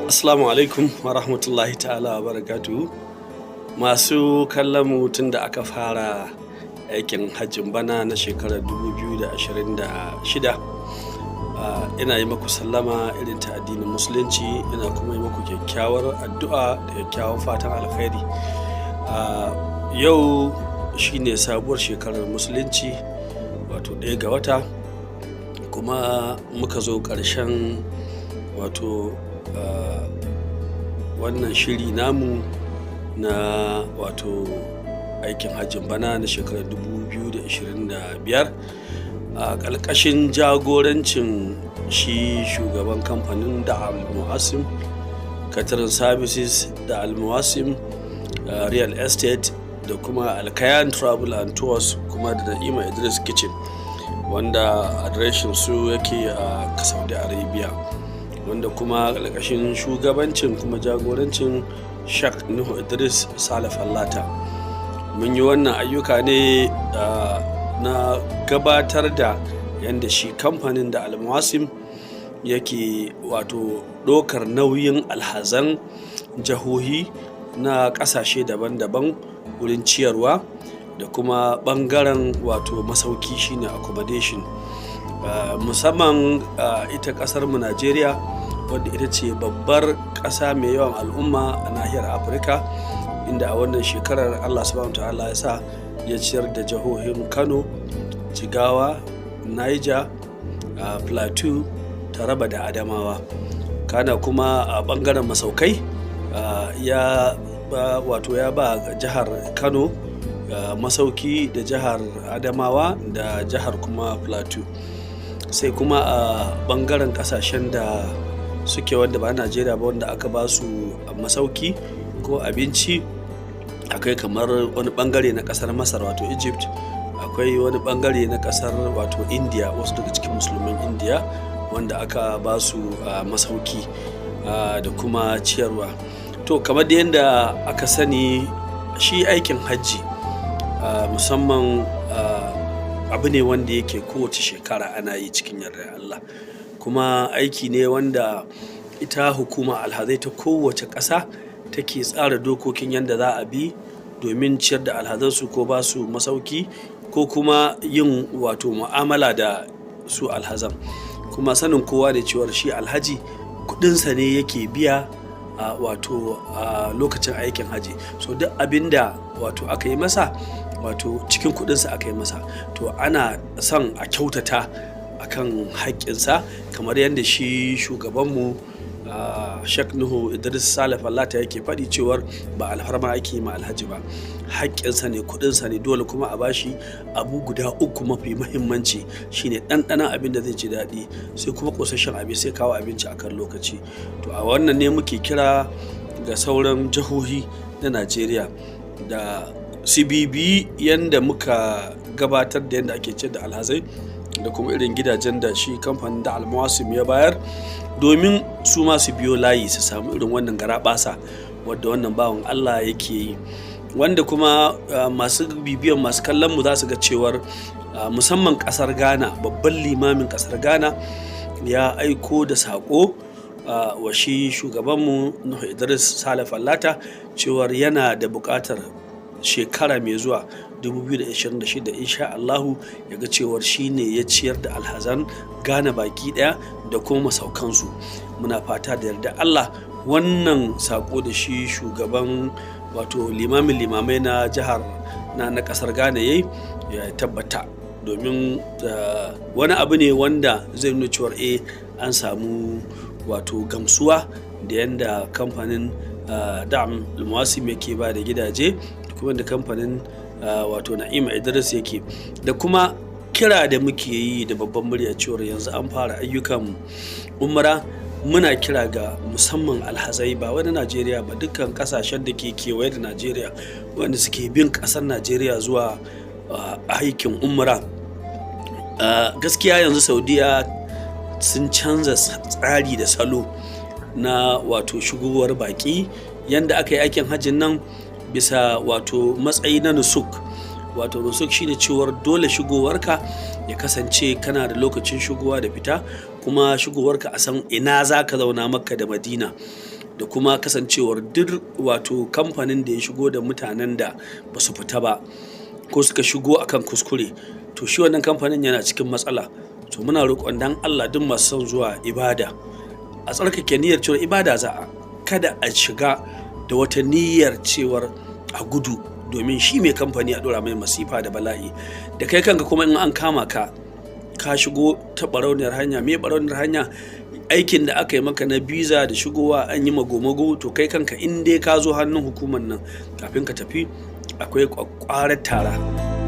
Assalamu alaikum wa rahmatullahi ta'ala wa barakatuhu. Masu kallon mu tun da aka fara aikin hajjin bana na shekarar 2026, ina yi maku sallama irin ta addinin musulunci, ina kuma yi maku kyakkyawar addu'a da kyakkyawan fatan alkhairi. Yau shine sabuwar shekarar musulunci, wato 1 ga wata, kuma muka zo ƙarshen wato wannan shiri namu na wato aikin hajjin bana na shekarar 2025 a ƙarƙashin jagorancin shi shugaban kamfanin da Al-Muwassim Catering Services, da Al-Muwassim Real Estate, da kuma Alkayan Travel and Tours, kuma da Na'ima Idris Kitchen, wanda adireshin su yake a Saudi Arabia, wanda kuma ƙarƙashin shugabancin kuma jagorancin Sheikh Nuhu Idris Saleh Fallata. Mun yi wannan ayyuka ne na gabatar da yadda shi kamfanin da Al-Muwassim yake wato ɗaukar nauyin alhazan jihohi na ƙasashe daban-daban wurin ciyarwa, da kuma ɓangaren wato masauki shine accommodation. Musamman ita ƙasar mu Najeriya, wadda ita ce babbar ƙasa mai yawan al'umma a nahiyar Afirka, inda a wannan shekarar Allah subhanahu ta'ala ya sa ya ciyar da jihohin Kano, Jigawa, Niger, Plateau, Taraba da Adamawa. Kana kuma a ɓangaren masaukai ya ba jihar Kano masauki, da jihar Adamawa, da jihar kuma Plateau. Sai kuma a ɓangaren ƙasashen da suke wanda ba Najeriya ba, wanda aka ba su masauki ko abinci, akwai kamar wani ɓangare na ƙasar Masar wato Egypt, akwai wani ɓangare na ƙasar wato India, wasu daga cikin musulmin India wanda aka ba su masauki da kuma ciyarwa. To kamar da yadda aka sani, shi aikin hajji musamman abu ne wanda yake kowace shekara ana yi cikin yardar Allah, kuma aiki ne wanda ita hukuma alhazai ta kowace ƙasa take tsara dokokin yadda za a bi domin ciyar da alhazansu ko ba su masauki, ko kuma yin wato mu'amala da su alhazan. Kuma sanin kowa da cewar shi alhaji kudinsa ne yake biya a lokacin aikin haji, so duk abinda wato aka yi masa, wato cikin kudinsa aka yi masa, to ana son a kyautata akan haƙƙinsa, kamar yadda shi shugabanmu Sheikh Nuhu Idris Saleh Fallata yake faɗi cewar ba alfarma ake yi ma alhaji ba, haƙƙinsa ne, kuɗinsa ne, dole kuma a bashi abu guda 3 mafi muhimmanci, shine ɗanɗanon abin da zai ji daɗi, sai kuma ƙosasshen abin, sai kawo abinci a kan lokaci. To a wannan ne muke kira ga sauran jihohi na Najeriya da CBB, yanda muka gabatar da yadda ake ciyar da alhazai, da kuma irin gidajen da shi kamfanin da Al-Muwassim ya bayar, domin su ma su biyo layi su samu irin wannan garaɓasa wadda wannan bawan Allah yake yi. Wanda kuma masu bibiyan, masu kallon mu za su ga cewar musamman ƙasar Ghana, babban limamin ƙasar Ghana ya aiko da saƙo wa shi shugabanmu Nuhu Idris Saleh Fallata cewar yana da buƙatar shekara mai zuwa 2026 insha Allahu ya ga cewar shi ne ya ciyar da alhazan Ghana baki daya da kuma masaukansu. Muna fata da yarda Allah wannan sako da shi shugaban wato limamin limamai na jihar na kasar Ghana yayi ya tabbata, domin wani abu ne wanda zai nuna cewar an samu wato gamsuwa da yanda kamfanin da Al-Muwassim yake ba da gidaje, kuma da kamfanin wato Na'ima Idris yake, da kuma kira da muke yi da babban murya cewar yanzu an fara ayyukan umra. Muna kira ga musamman alhazai, ba wani Najeriya ba, dukkan kasashen da ke kewaye da Najeriya wanda suke bin kasar Najeriya zuwa aikin umra. Gaskiya yanzu Saudiya sun canza tsari da salo na wato shigowar baki, yanda aka yi aikin hajjin nan bisa wato matsayi na nusuk, wato nusuk shine cewar dole shigowarka ya kasance kana da lokacin shigowa da fita, kuma shigowarka a san ina za ka zauna Makka da Madina, da kuma kasancewar duk wato kamfanin da ya shigo da mutanen da ba su fita ba ko suka shigo akan kuskure, to shi wannan kamfanin yana cikin matsala. To muna roƙon dan Allah duk masu son zuwa ibada a tsarkake niyyar cewar ibada za a, kada a shiga da wata niyyar cewar a gudu, domin shi mai kamfani a ɗora mai masifa da bala'i, da kai kanka kuma in an kama ka shigo ta barauniyar hanya. Me barauniyar hanya? Aikin da aka yi maka na biza da shigowa an yi mago-mago, to kai kanka in dai ka zo hannun hukumar nan kafin ka tafi akwai ƙwaƙƙwarar tara.